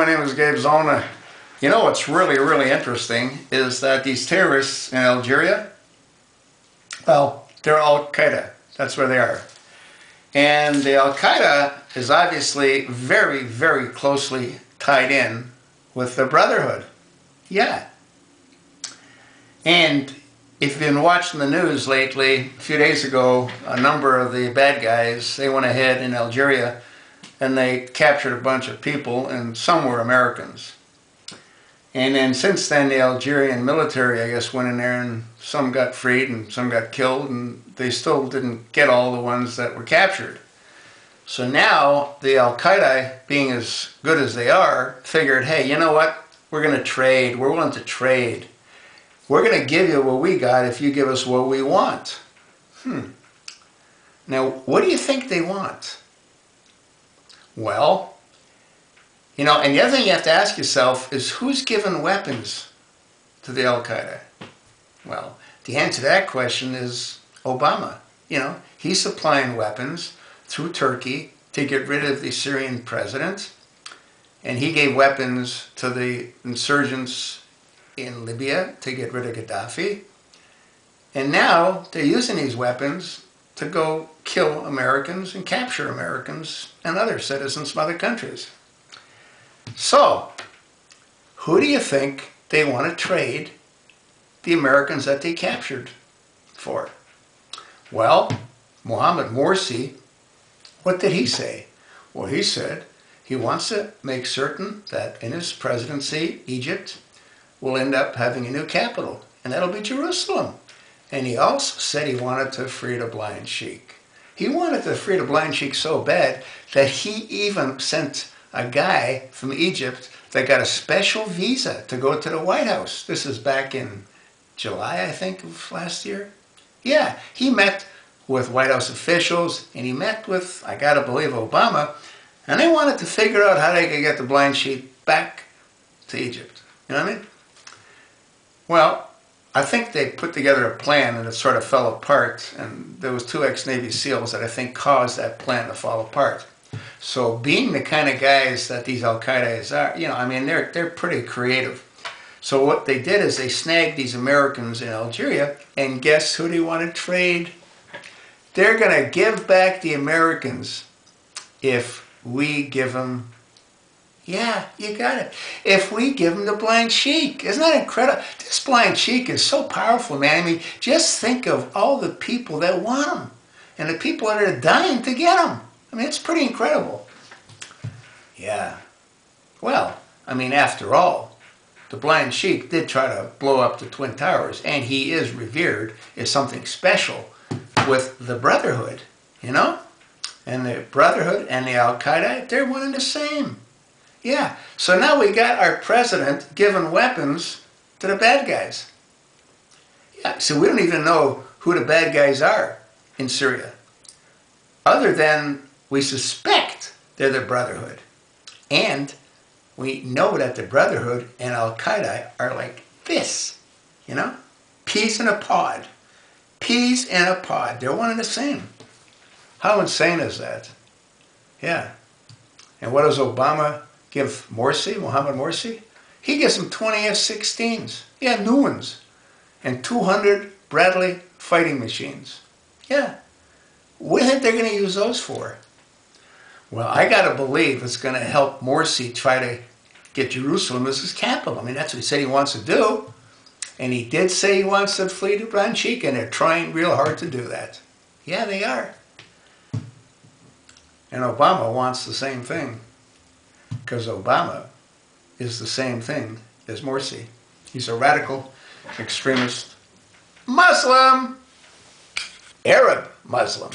My name is Gabe Zona. You know what's really interesting is that these terrorists in Algeria, well, they're Al-Qaeda. That's where they are. And the Al-Qaeda is obviously very closely tied in with the Brotherhood. Yeah. And if you've been watching the news lately, a few days ago, a number of the bad guys, they went ahead in Algeria and they captured a bunch of people, and some were Americans. And then since then, the Algerian military, I guess, went in there and some got freed and some got killed, and they still didn't get all the ones that were captured. So now the Al-Qaeda, being as good as they are, figured, hey, you know what? We're going to trade. We're willing to trade. We're going to give you what we got if you give us what we want. Now, what do you think they want? Well, you know, and the other thing you have to ask yourself is who's giving weapons to the Al-Qaeda? Well, the answer to that question is Obama. You know, he's supplying weapons through Turkey to get rid of the Syrian president, and he gave weapons to the insurgents in Libya to get rid of Gaddafi, and now they're using these weapons to go kill Americans and capture Americans and other citizens from other countries. So, who do you think they want to trade the Americans that they captured for? Well, Mohammed Morsi, what did he say? Well, he said he wants to make certain that in his presidency, Egypt will end up having a new capital, and that'll be Jerusalem. And he also said he wanted to free the blind Sheikh. He wanted to free the blind Sheikh so bad that he even sent a guy from Egypt that got a special visa to go to the White House. This is back in July, I think, of last year. Yeah, he met with White House officials, and he met with, I gotta believe, Obama, and they wanted to figure out how they could get the blind Sheikh back to Egypt. You know what I mean? Well, I think they put together a plan and it sort of fell apart, and there was 2 ex-Navy SEALs that I think caused that plan to fall apart. So being the kind of guys that these Al-Qaedas are, you know, I mean, they're pretty creative. So what they did is they snagged these Americans in Algeria, and guess who they want to trade? They're going to give back the Americans if we give them, yeah, you got it, if we give them the blind Sheikh. Isn't that incredible? This blind Sheikh is so powerful, man. I mean, just think of all the people that want him and the people that are dying to get him. I mean, it's pretty incredible. Yeah. Well, I mean, after all, the blind Sheikh did try to blow up the Twin Towers, and he is revered as something special with the Brotherhood, you know? And the Brotherhood and the Al-Qaeda, they're one and the same. Yeah. So now we got our president giving weapons to the bad guys. Yeah. So we don't even know who the bad guys are in Syria, other than we suspect they're the Brotherhood. And we know that the Brotherhood and Al-Qaeda are like this, you know? Peas in a pod. Peas in a pod. They're one and the same. How insane is that? Yeah. And what does Obama give Morsi, Mohammed Morsi? He gives him 20 F-16s. Yeah, new ones. And 200 Bradley fighting machines. Yeah. What do you think they're going to use those for? Well, I got to believe it's going to help Morsi try to get Jerusalem as his capital. I mean, that's what he said he wants to do. And he did say he wants to flee to blind Sheikh, and they're trying real hard to do that. Yeah, they are. And Obama wants the same thing, because Obama is the same thing as Morsi. He's a radical, extremist Muslim, Arab Muslim.